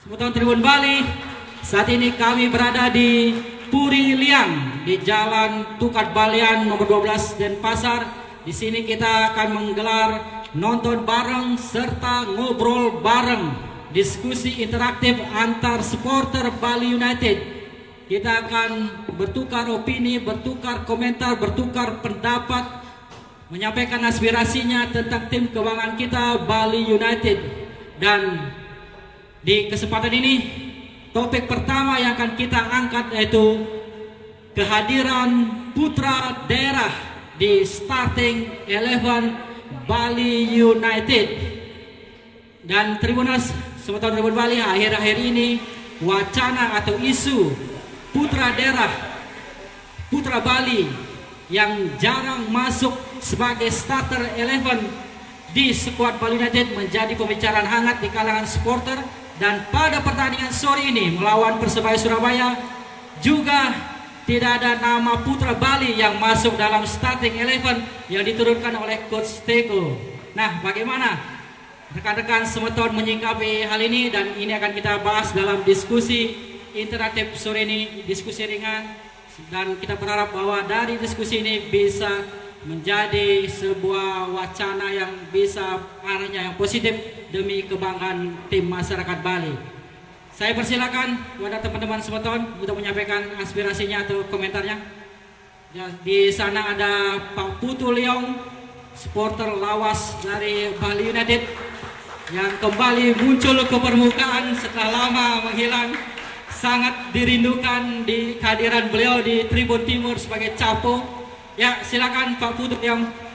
Semeton Tribun Bali, saat ini kami berada di Puri Liang di Jalan Tukat Balian nomor 12 Denpasar. Di sini kita akan menggelar nonton bareng serta ngobrol bareng, diskusi interaktif antar supporter Bali United. Kita akan bertukar opini, bertukar komentar, bertukar pendapat, menyampaikan aspirasinya tentang tim kebanggaan kita Bali United. Dan di kesempatan ini, topik pertama yang akan kita angkat yaitu kehadiran putra daerah di starting 11 Bali United. Dan Tribunas Semeton Tribun Bali, akhir-akhir ini wacana atau isu putra daerah, putra Bali yang jarang masuk sebagai starter 11 di skuad Bali United menjadi pembicaraan hangat di kalangan supporter. Dan pada pertandingan sore ini melawan Persebaya Surabaya juga tidak ada nama putra Bali yang masuk dalam starting 11 yang diturunkan oleh Coach Teko. Nah, bagaimana rekan-rekan Semeton menyikapi hal ini? Dan ini akan kita bahas dalam diskusi interaktif sore ini, diskusi ringan. Dan kita berharap bahwa dari diskusi ini bisa menjadi sebuah wacana yang bisa arahnya yang positif demi kebanggaan tim masyarakat Bali. Saya persilakan kepada teman-teman Semeton untuk menyampaikan aspirasinya atau komentarnya. Ya, di sana ada Pak Putu Leong, supporter lawas dari Bali United yang kembali muncul ke permukaan setelah lama menghilang. Sangat dirindukan di kehadiran beliau di Tribun Timur sebagai capo. Ya, silakan Pak Putu Leong.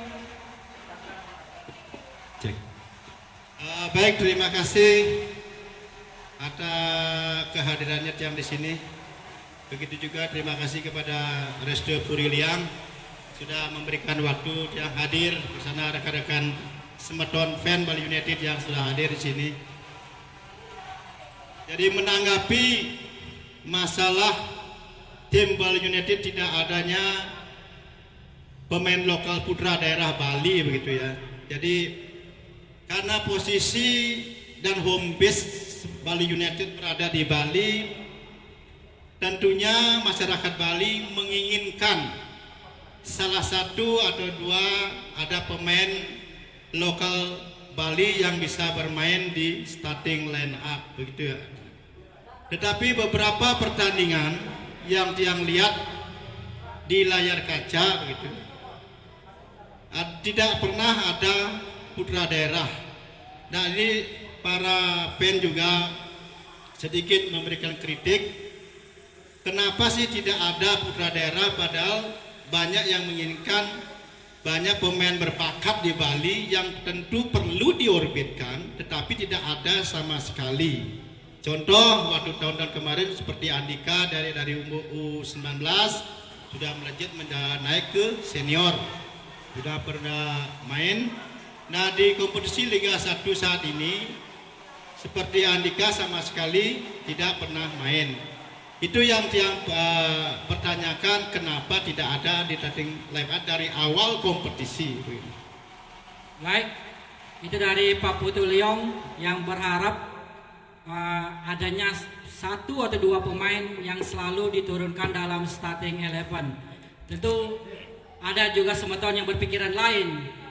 Baik, terima kasih atas kehadirannya yang di sini. Begitu juga terima kasih kepada Resto Puri Liang sudah memberikan waktu yang hadir bersama rekan-rekan Semeton fan Bali United yang sudah hadir di sini. Jadi menanggapi masalah tim Bali United tidak adanya pemain lokal putra daerah Bali begitu ya. Jadi karena posisi dan home base Bali United berada di Bali, tentunya masyarakat Bali menginginkan salah satu atau dua ada pemain lokal Bali yang bisa bermain di starting line up begitu ya. Tetapi beberapa pertandingan yang lihat di layar kaca begitu, tidak pernah ada putra daerah. Nah, ini para fan juga sedikit memberikan kritik. Kenapa sih tidak ada putra daerah padahal banyak yang menginginkan banyak pemain berbakat di Bali yang tentu perlu diorbitkan, tetapi tidak ada sama sekali. Contoh waktu tahun-tahun kemarin seperti Andika dari umur U19 sudah melejit naik ke senior, sudah pernah main. Nah, di kompetisi Liga 1 saat ini seperti Andika sama sekali tidak pernah main. Itu yang pertanyakan kenapa tidak ada di starting lineup dari awal kompetisi. Baik, itu dari Pak Putu Leong yang berharap adanya satu atau dua pemain yang selalu diturunkan dalam starting 11. Tentu ada juga Semeton yang berpikiran lain.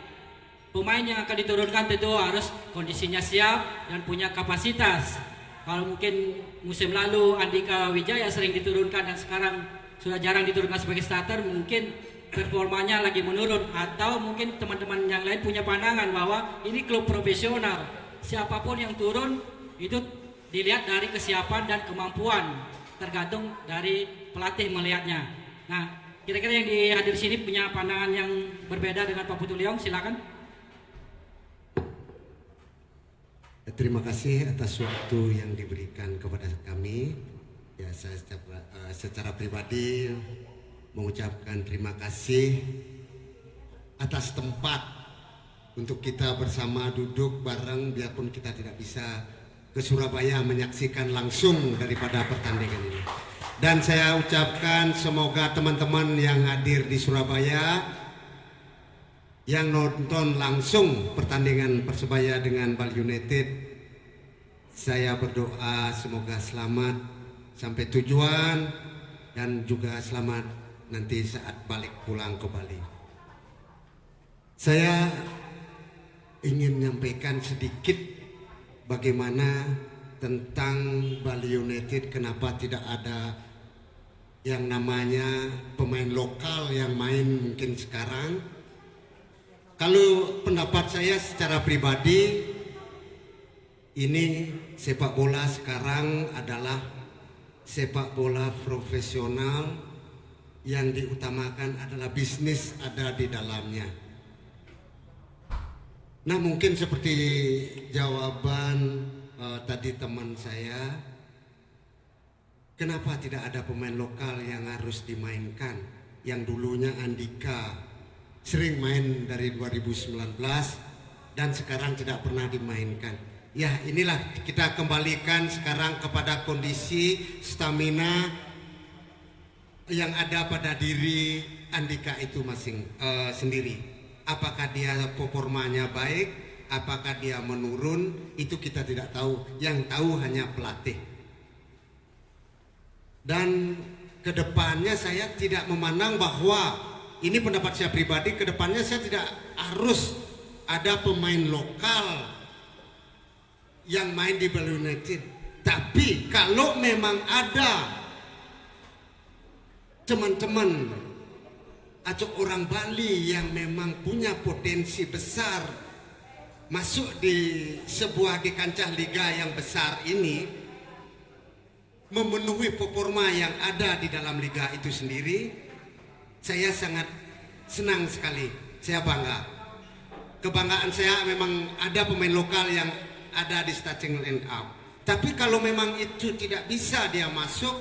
Pemain yang akan diturunkan tentu harus kondisinya siap dan punya kapasitas. Kalau mungkin musim lalu Andika Wijaya sering diturunkan dan sekarang sudah jarang diturunkan sebagai starter, mungkin performanya lagi menurun. Atau mungkin teman-teman yang lain punya pandangan bahwa ini klub profesional, siapapun yang turun itu dilihat dari kesiapan dan kemampuan, tergantung dari pelatih melihatnya. Nah, kira-kira yang dihadir sini punya pandangan yang berbeda dengan Pak Putu Leong, silakan. Terima kasih atas waktu yang diberikan kepada kami. Ya, saya secara pribadi mengucapkan terima kasih atas tempat untuk kita bersama duduk bareng, biarpun kita tidak bisa ke Surabaya menyaksikan langsung daripada pertandingan ini. Dan saya ucapkan semoga teman-teman yang hadir di Surabaya, yang nonton langsung pertandingan Persebaya dengan Bali United, Saya berdoa semoga selamat sampai tujuan dan juga selamat nanti saat balik pulang ke Bali. Saya ingin menyampaikan sedikit bagaimana tentang Bali United, kenapa tidak ada yang namanya pemain lokal yang main mungkin sekarang. Kalau pendapat saya secara pribadi, ini sepak bola sekarang adalah sepak bola profesional yang diutamakan adalah bisnis ada di dalamnya. Nah, mungkin seperti jawaban tadi teman saya, kenapa tidak ada pemain lokal yang harus dimainkan? Yang dulunya Andika sering main dari 2019 dan sekarang tidak pernah dimainkan. Ya, inilah kita kembalikan sekarang kepada kondisi stamina yang ada pada diri Andika itu sendiri. Apakah dia performanya baik, apakah dia menurun, itu kita tidak tahu. Yang tahu hanya pelatih. Dan kedepannya saya tidak memandang bahwa, ini pendapat saya pribadi, kedepannya saya tidak harus ada pemain lokal yang main di Bali United. Tapi kalau memang ada teman-teman atau orang Bali yang memang punya potensi besar masuk di kancah liga yang besar ini, memenuhi performa yang ada di dalam liga itu sendiri, saya sangat senang sekali. Saya bangga. Kebanggaan saya memang ada pemain lokal yang ada di starting line up. Tapi kalau memang itu tidak bisa dia masuk,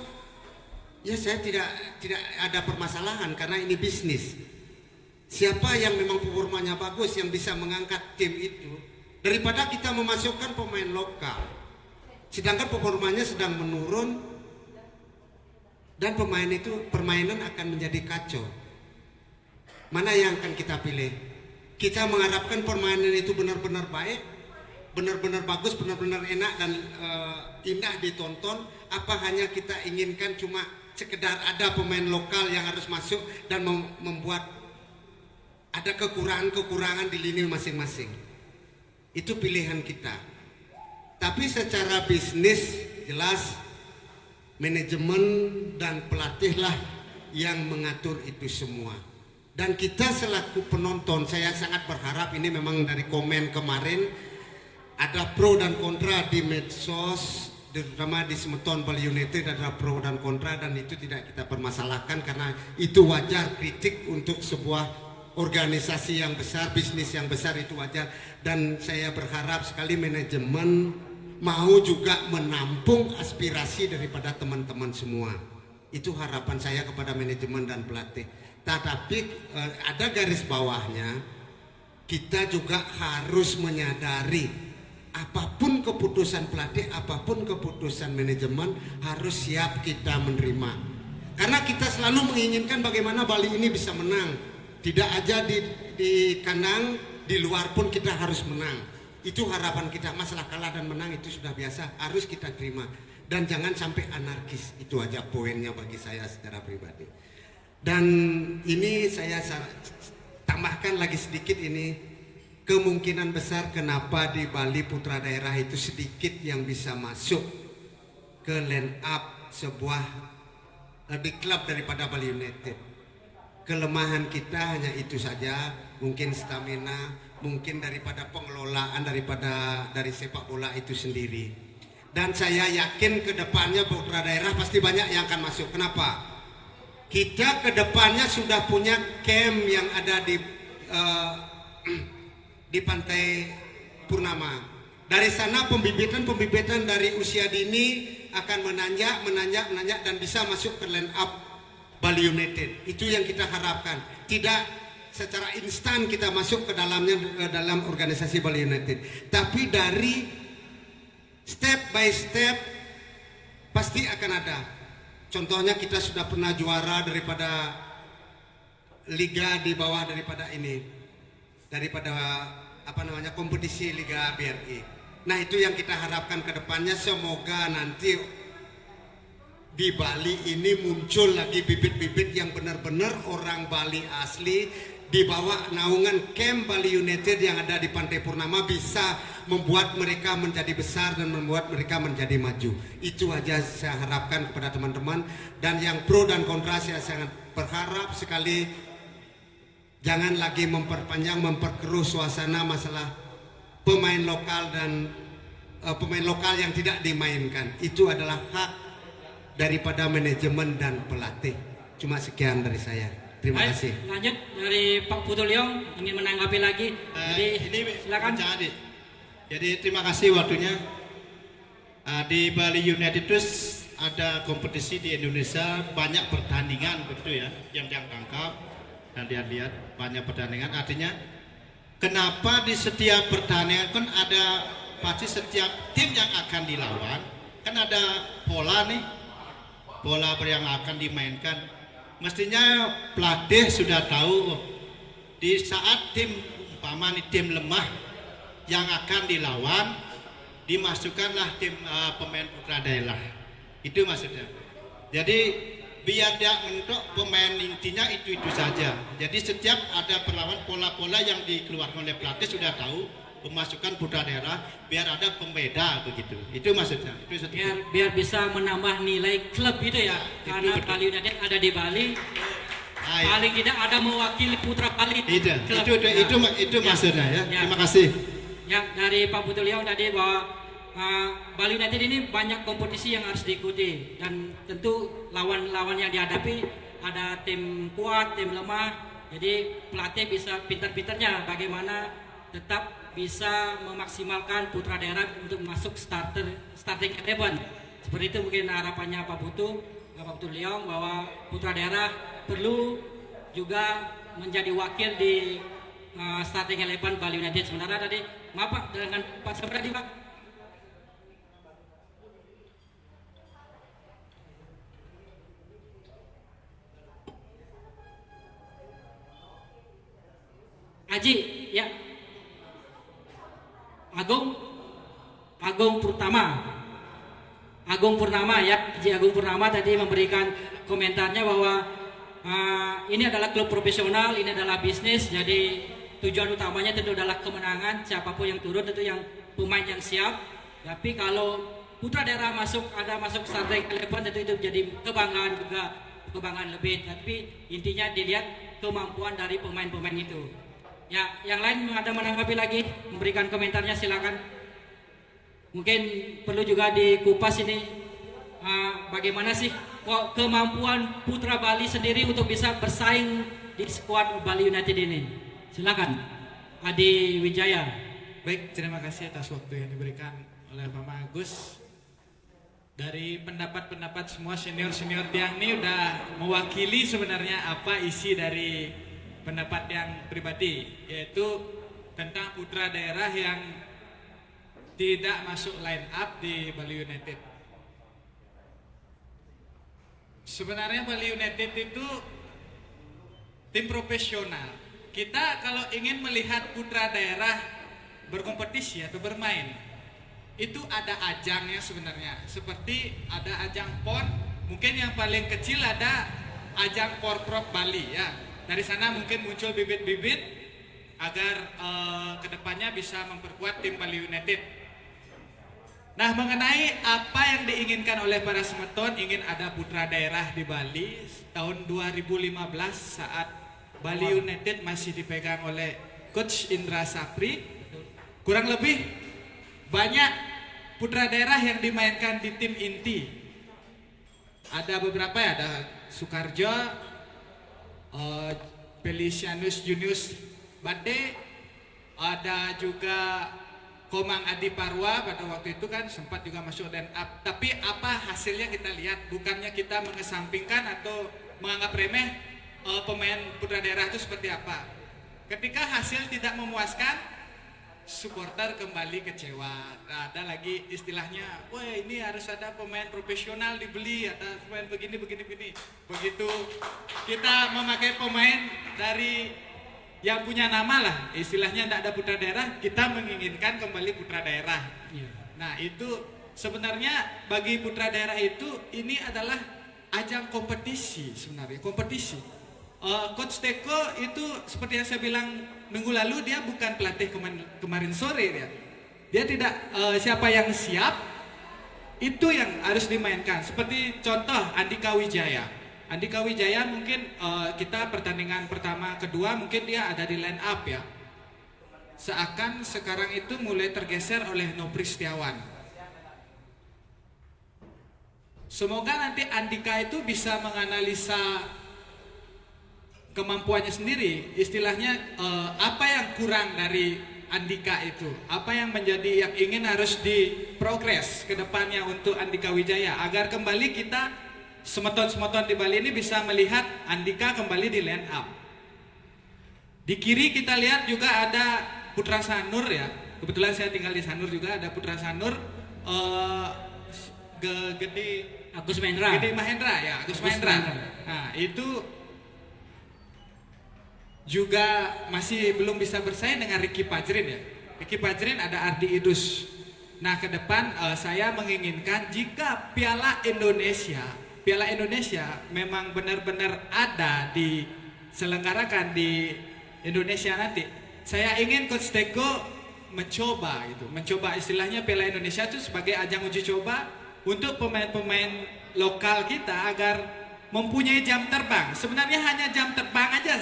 ya saya tidak ada permasalahan karena ini bisnis. Siapa yang memang performanya bagus yang bisa mengangkat tim itu, daripada kita memasukkan pemain lokal sedangkan performanya sedang menurun dan permainan akan menjadi kacau. Mana yang akan kita pilih? Kita mengharapkan permainan itu benar-benar baik, benar-benar bagus, benar-benar enak dan indah ditonton. Apa hanya kita inginkan cuma sekedar ada pemain lokal yang harus masuk dan membuat ada kekurangan-kekurangan di lini masing-masing. Itu pilihan kita. Tapi secara bisnis jelas manajemen dan pelatihlah yang mengatur itu semua. Dan kita selaku penonton, saya sangat berharap, ini memang dari komen kemarin ada pro dan kontra di medsos, terutama di Semeton Bali United ada pro dan kontra, dan itu tidak kita permasalahkan karena itu wajar. Kritik untuk sebuah organisasi yang besar, bisnis yang besar, itu wajar. Dan saya berharap sekali manajemen mau juga menampung aspirasi daripada teman-teman semua. Itu harapan saya kepada manajemen dan pelatih. Tetapi ada garis bawahnya, kita juga harus menyadari apapun keputusan pelatih, apapun keputusan manajemen harus siap kita menerima. Karena kita selalu menginginkan bagaimana Bali ini bisa menang. Tidak aja di kandang, di luar pun kita harus menang. Itu harapan kita. Masalah kalah dan menang itu sudah biasa, harus kita terima. Dan jangan sampai anarkis. Itu aja poinnya bagi saya secara pribadi. Dan ini saya tambahkan lagi sedikit ini. Kemungkinan besar kenapa di Bali putra daerah itu sedikit yang bisa masuk ke line up sebuah di klub daripada Bali United. Kelemahan kita hanya itu saja, mungkin stamina, mungkin daripada pengelolaan dari sepak bola itu sendiri. Dan saya yakin ke depannya putra daerah pasti banyak yang akan masuk. Kenapa? Kita ke depannya sudah punya camp yang ada di Pantai Purnama. Dari sana pembibitan dari usia dini akan menanjak dan bisa masuk ke line up Bali United. Itu yang kita harapkan. Tidak secara instan kita masuk ke dalam organisasi Bali United, tapi dari step by step pasti akan ada. Contohnya kita sudah pernah juara daripada liga di bawah daripada kompetisi Liga BRI. Nah itu yang kita harapkan ke depannya, semoga nanti di Bali ini muncul lagi bibit-bibit yang benar-benar orang Bali asli, di bawah naungan Camp Bali United yang ada di Pantai Purnama, bisa membuat mereka menjadi besar dan membuat mereka menjadi maju. Itu aja saya harapkan kepada teman-teman. Dan yang pro dan kontra, saya sangat berharap sekali jangan lagi memperkeruh suasana masalah pemain lokal dan pemain lokal yang tidak dimainkan. Itu adalah hak daripada manajemen dan pelatih. Cuma sekian dari saya. Terima Baik, kasih. lanjut dari Pak Putu Leong ingin menanggapi lagi. Ini silakan. Jadi terima kasih waktunya. Di Bali United itu ada kompetisi di Indonesia, banyak pertandingan begitu ya, yang tangkap dan lihat banyak pertandingan. Artinya kenapa di setiap pertandingan kan ada pasti setiap tim yang akan dilawan kan ada pola nih, pola yang akan dimainkan. Mestinya pelatih sudah tahu di saat tim umpama nih tim lemah yang akan dilawan, dimasukkanlah tim pemain putra daerah. Itu maksudnya. Jadi biar dia mentok pemain intinya itu saja. Jadi setiap ada perlawan pola-pola yang dikeluarkan oleh pelatih sudah tahu, memasukkan putra daerah biar ada pembeda begitu. Itu maksudnya. Itu biar bisa menambah nilai klub itu ya. Karena betul. Bali United ada di Bali. Paling tidak ada mewakili putra Bali. Itu maksudnya ya. Terima kasih. Ya, dari Pak Putu Leong tadi bahwa Bali United ini banyak kompetisi yang harus diikuti dan tentu lawan-lawan yang dihadapi ada tim kuat, tim lemah. Jadi pelatih bisa pintar-pintarnya bagaimana tetap bisa memaksimalkan putra daerah untuk masuk starting 11. Seperti itu mungkin harapannya Pak Putu Leong bahwa putra daerah perlu juga menjadi wakil di starting 11 Bali United. Sementara tadi maaf Pak, dengan Pak Sabradi Pak. Aji, ya. Agung Purnama ya, Haji Agung Purnama tadi memberikan komentarnya bahwa ini adalah klub profesional, ini adalah bisnis, jadi tujuan utamanya tentu adalah kemenangan, siapapun yang turun tentu yang pemain yang siap. Tapi kalau putra daerah masuk starting 11 tentu itu jadi kebanggaan juga, kebanggaan lebih. Tapi intinya dilihat kemampuan dari pemain-pemain itu. Ya, yang lain ada menanggapi lagi, memberikan komentarnya silakan. Mungkin perlu juga dikupas ini bagaimana sih kok kemampuan putra Bali sendiri untuk bisa bersaing di skuad Bali United ini. Silakan, Adi Wijaya. Baik, terima kasih atas waktu yang diberikan oleh Pak Agus. Dari pendapat-pendapat semua senior-senior tiang ini udah mewakili sebenarnya apa isi dari pendapat yang pribadi, yaitu tentang putra daerah yang tidak masuk line up di Bali United. Sebenarnya Bali United itu tim profesional. Kita kalau ingin melihat putra daerah berkompetisi atau bermain, itu ada ajangnya sebenarnya. Seperti ada ajang PON, mungkin yang paling kecil ada ajang Porprov Bali ya. Dari sana mungkin muncul bibit-bibit agar kedepannya bisa memperkuat tim Bali United. Nah, mengenai apa yang diinginkan oleh para semeton, ingin ada putra daerah di Bali tahun 2015 saat Bali United masih dipegang oleh Coach Indra Sapri. Kurang lebih banyak putra daerah yang dimainkan di tim inti. Ada beberapa ya, ada Sukarjo, Felicianus Junius Bade, ada juga Komang Adi Parwa pada waktu itu kan sempat juga masuk line up. Tapi apa hasilnya kita lihat, bukannya kita mengesampingkan atau menganggap remeh pemain putra daerah itu seperti apa. Ketika hasil tidak memuaskan, supporter kembali kecewa. Nah, ada lagi istilahnya, wah ini harus ada pemain profesional dibeli, ada pemain begini. Begitu kita memakai pemain dari yang punya nama lah, istilahnya tidak ada putra daerah, kita menginginkan kembali putra daerah. Iya. Nah itu sebenarnya bagi putra daerah itu ini adalah ajang kompetisi sebenarnya, kompetisi. Coach Teko itu seperti yang saya bilang minggu lalu, dia bukan pelatih kemarin sore dia tidak siapa yang siap itu yang harus dimainkan. Seperti contoh Andika Wijaya. Andika Wijaya mungkin kita pertandingan pertama kedua mungkin dia ada di line up ya. Seakan sekarang itu mulai tergeser oleh Nopri Setiawan. Semoga nanti Andika itu bisa menganalisa kemampuannya sendiri, istilahnya apa yang kurang dari Andika itu, apa yang menjadi yang ingin harus diprogres ke depannya untuk Andika Wijaya, agar kembali kita semeton-semeton di Bali ini bisa melihat Andika kembali di line up. Di kiri kita lihat juga ada Putra Sanur ya, kebetulan saya tinggal di Sanur juga, ada Putra Sanur, Agus Mahendra. Gede Mahendra ya, Agus Mahendra. Nah itu juga masih belum bisa bersaing dengan Ricky Pajrin ya. Ricky Pajrin ada Ardi Idus. Nah ke depan saya menginginkan jika Piala Indonesia memang benar-benar ada diselenggarakan di Indonesia nanti, saya ingin Coach Teko mencoba istilahnya Piala Indonesia itu sebagai ajang uji coba untuk pemain-pemain lokal kita agar mempunyai jam terbang. Sebenarnya hanya jam terbang aja,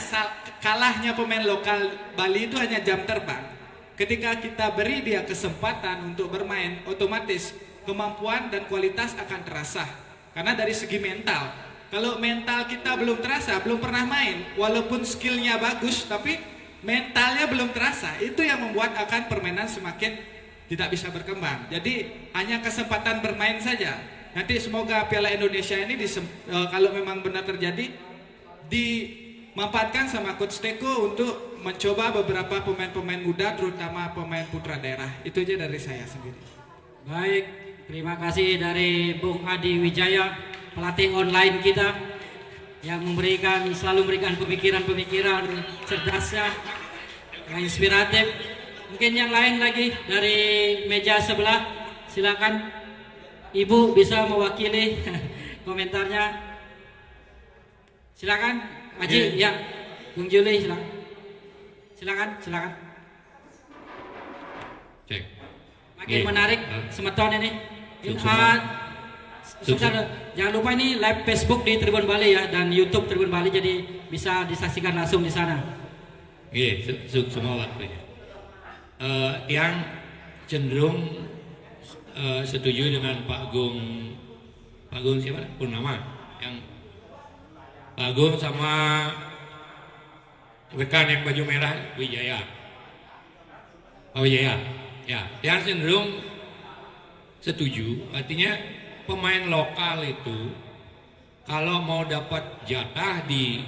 kalahnya pemain lokal Bali itu hanya jam terbang. Ketika kita beri dia kesempatan untuk bermain, otomatis kemampuan dan kualitas akan terasa. Karena dari segi mental, kalau mental kita belum terasa, belum pernah main, walaupun skillnya bagus, tapi mentalnya belum terasa, itu yang membuat akan permainan semakin tidak bisa berkembang. Jadi hanya kesempatan bermain saja. Nanti semoga Piala Indonesia ini kalau memang benar terjadi, dimanfaatkan sama Coach Teko untuk mencoba beberapa pemain-pemain muda, terutama pemain putra daerah. Itu aja dari saya sendiri. Baik, terima kasih dari Bung Adi Wijaya, pelatih online kita yang selalu memberikan pemikiran-pemikiran cerdasnya yang inspiratif. Mungkin yang lain lagi dari meja sebelah, silakan. Ibu bisa mewakili komentarnya. Silakan, Haji. Ya, Bung Juli, silakan. Cek. Makin menarik semeton ini. Jangan lupa ini live Facebook di Tribun Bali ya, dan YouTube Tribun Bali, jadi bisa disaksikan langsung di sana. Semua waktunya. Yang cenderung setuju dengan Pak Agung siapa? Purnama, yang Pak Agung sama rekan yang baju merah Wijaya, Pak Wijaya, ya, yang cenderung setuju. Artinya pemain lokal itu kalau mau dapat jatah di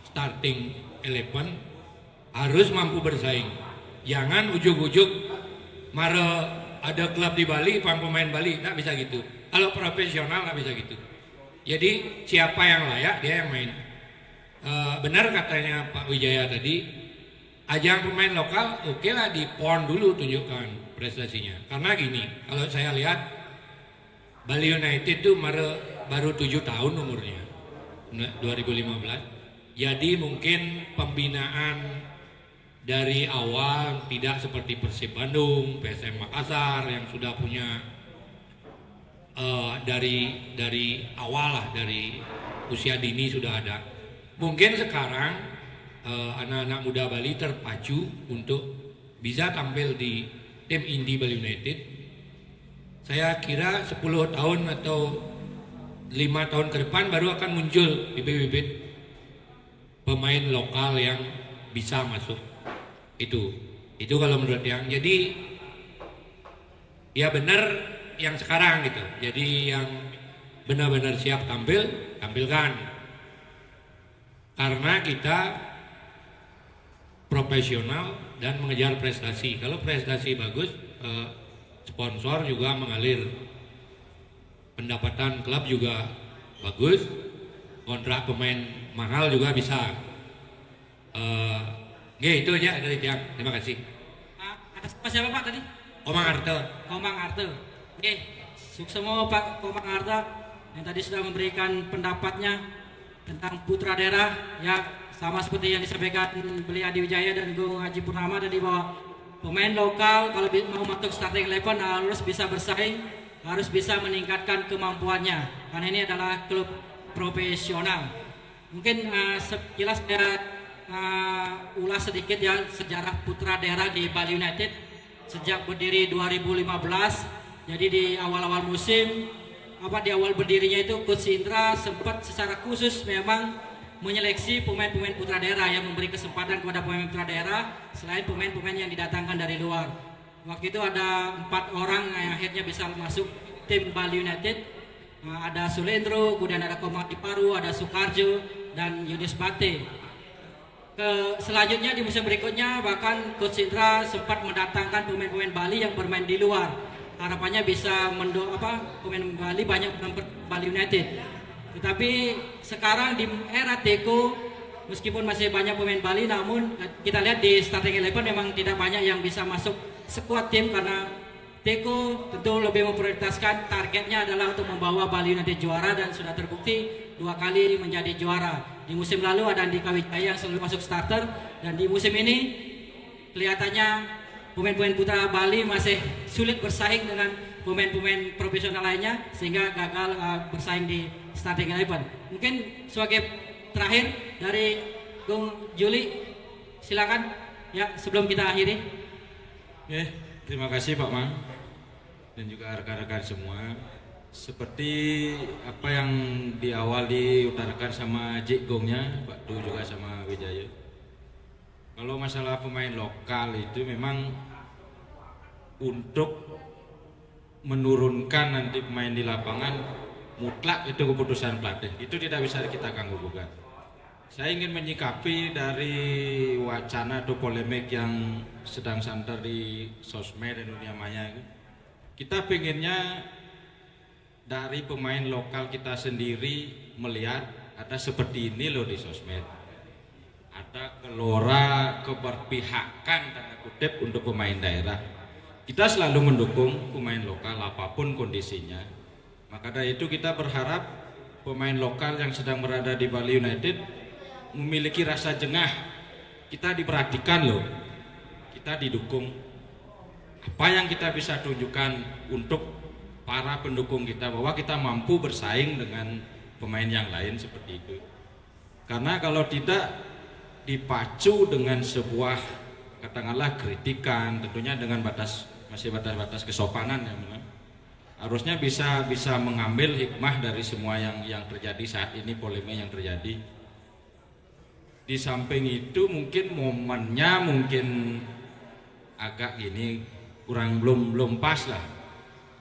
starting 11 harus mampu bersaing. Jangan ujuk-ujuk ada klub di Bali, pemain Bali, nggak bisa gitu. Kalau profesional nggak bisa gitu. Jadi siapa yang layak dia yang main. Benar katanya Pak Wijaya tadi, ajang pemain lokal oke lah di PON dulu tunjukkan prestasinya. Karena gini, kalau saya lihat Bali United itu baru 7 tahun umurnya, 2015. Jadi mungkin pembinaan dari awal tidak seperti Persib Bandung, PSM Makassar yang sudah punya dari awal lah, dari usia dini sudah ada. Mungkin sekarang anak-anak muda Bali terpacu untuk bisa tampil di tim inti Bali United. Saya kira 10 tahun atau 5 tahun ke depan baru akan muncul bibit-bibit pemain lokal yang bisa masuk. Itu kalau menurut yang, jadi ya benar yang sekarang gitu. Jadi yang benar-benar siap tampilkan, karena kita profesional dan mengejar prestasi. Kalau prestasi bagus, sponsor juga mengalir, pendapatan klub juga bagus, kontrak pemain mahal juga bisa. Oke, itu aja dari Tiang. Terima kasih. Atas Pak siapa Pak tadi? Komang Arte. Komang Arte. Oke, sukses semua Pak Komang Arte yang tadi sudah memberikan pendapatnya tentang putra daerah ya, sama seperti yang disampaikan Beli Adi Wijaya dan Gung Haji Purnama tadi, bahwa pemain lokal kalau mau masuk starting 11 harus bisa bersaing, harus bisa meningkatkan kemampuannya karena ini adalah klub profesional. Mungkin sekilas saya ulas sedikit ya sejarah putra daerah di Bali United sejak berdiri 2015. Jadi di awal-awal musim di awal berdirinya itu Coach Indra sempat secara khusus memang menyeleksi pemain-pemain putra daerah yang memberi kesempatan kepada pemain putra daerah selain pemain-pemain yang didatangkan dari luar. Waktu itu ada 4 orang yang akhirnya bisa masuk tim Bali United. Ada Sulendro, kemudian ada Komang Diparu, ada Sukarjo dan Yunus Bate. Selanjutnya di musim berikutnya bahkan Coach Indra sempat mendatangkan pemain-pemain Bali yang bermain di luar. Harapannya bisa pemain Bali banyak menempel Bali United. Tetapi sekarang di era Teko, meskipun masih banyak pemain Bali, namun kita lihat di starting 11 memang tidak banyak yang bisa masuk skuad tim karena Teko tentu lebih memprioritaskan targetnya adalah untuk membawa Bali United juara dan sudah terbukti 2 kali menjadi juara. Di musim lalu ada Andika Wijaya yang selalu masuk starter dan di musim ini kelihatannya pemain-pemain putra Bali masih sulit bersaing dengan pemain-pemain profesional lainnya sehingga gagal bersaing di starting 11. Mungkin sebagai terakhir dari Gung Juli, silakan ya sebelum kita akhiri. Oke, terima kasih Pak Mang dan juga rekan-rekan semua. Seperti apa yang di awal diutarakan sama Jik Gongnya, Pak Du juga sama Wijaya. Kalau masalah pemain lokal itu memang untuk menurunkan nanti pemain di lapangan mutlak itu keputusan pelatih. Itu tidak bisa kita ganggu gugat. Saya ingin menyikapi dari wacana atau polemik yang sedang santer di sosmed dan dunia maya. Kita pengennya dari pemain lokal kita sendiri melihat ada seperti ini loh di sosmed. Ada gelora keberpihakan tanda kutip untuk pemain daerah. Kita selalu mendukung pemain lokal apapun kondisinya. Maka dari itu kita berharap pemain lokal yang sedang berada di Bali United memiliki rasa jengah. Kita diperhatikan loh, kita didukung. Apa yang kita bisa tunjukkan untuk para pendukung kita bahwa kita mampu bersaing dengan pemain yang lain seperti itu. Karena kalau tidak dipacu dengan sebuah katakanlah kritikan, tentunya dengan masih batas kesopanan ya, harusnya bisa mengambil hikmah dari semua yang terjadi saat ini, polemik yang terjadi. Di samping itu mungkin momennya mungkin agak gini kurang belum pas lah,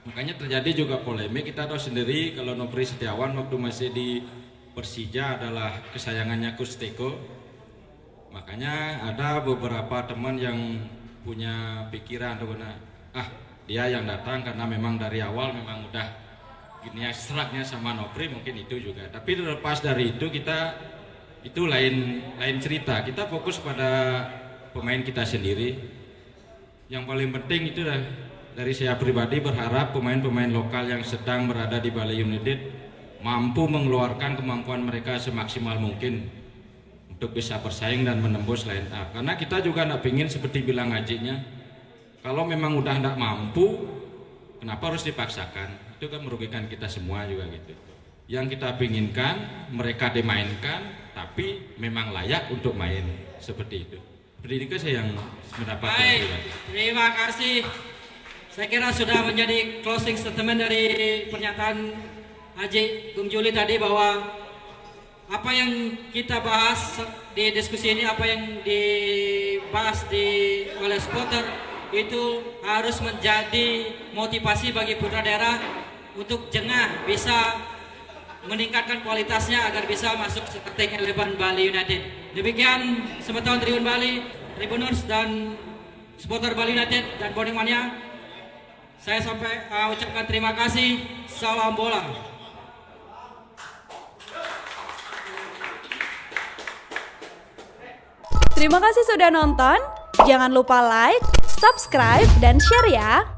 makanya terjadi juga polemik. Kita tahu sendiri kalau Nopri Setiawan waktu masih di Persija adalah kesayangannya Coach Teko. Makanya ada beberapa teman yang punya pikiran dia yang datang karena memang dari awal memang udah gini seraknya sama Nopri, mungkin itu juga. Tapi terlepas dari itu itu lain cerita. Kita fokus pada pemain kita sendiri. Yang paling penting itu dari saya pribadi berharap pemain-pemain lokal yang sedang berada di Bali United mampu mengeluarkan kemampuan mereka semaksimal mungkin untuk bisa bersaing dan menembus line up. Karena kita juga tidak ingin seperti bilang ngajinya, kalau memang udah tidak mampu, kenapa harus dipaksakan? Itu kan merugikan kita semua juga gitu. Yang kita inginkan mereka dimainkan, tapi memang layak untuk main seperti itu. Seperti itu saya yang mendapatkan. Baik, terima kasih. Saya kira sudah menjadi closing statement dari pernyataan Haji Gung Juli tadi bahwa apa yang kita bahas di diskusi ini, apa yang dibahas oleh supporter itu harus menjadi motivasi bagi putra daerah untuk jengah bisa meningkatkan kualitasnya agar bisa masuk starting 11 Bali United. Demikian Semeton Tribun Bali, Tribuners dan supporter Bali United dan Boning Mania. Saya sampai ucapkan terima kasih. Salam bola. Terima kasih sudah nonton. Jangan lupa like, subscribe, dan share ya.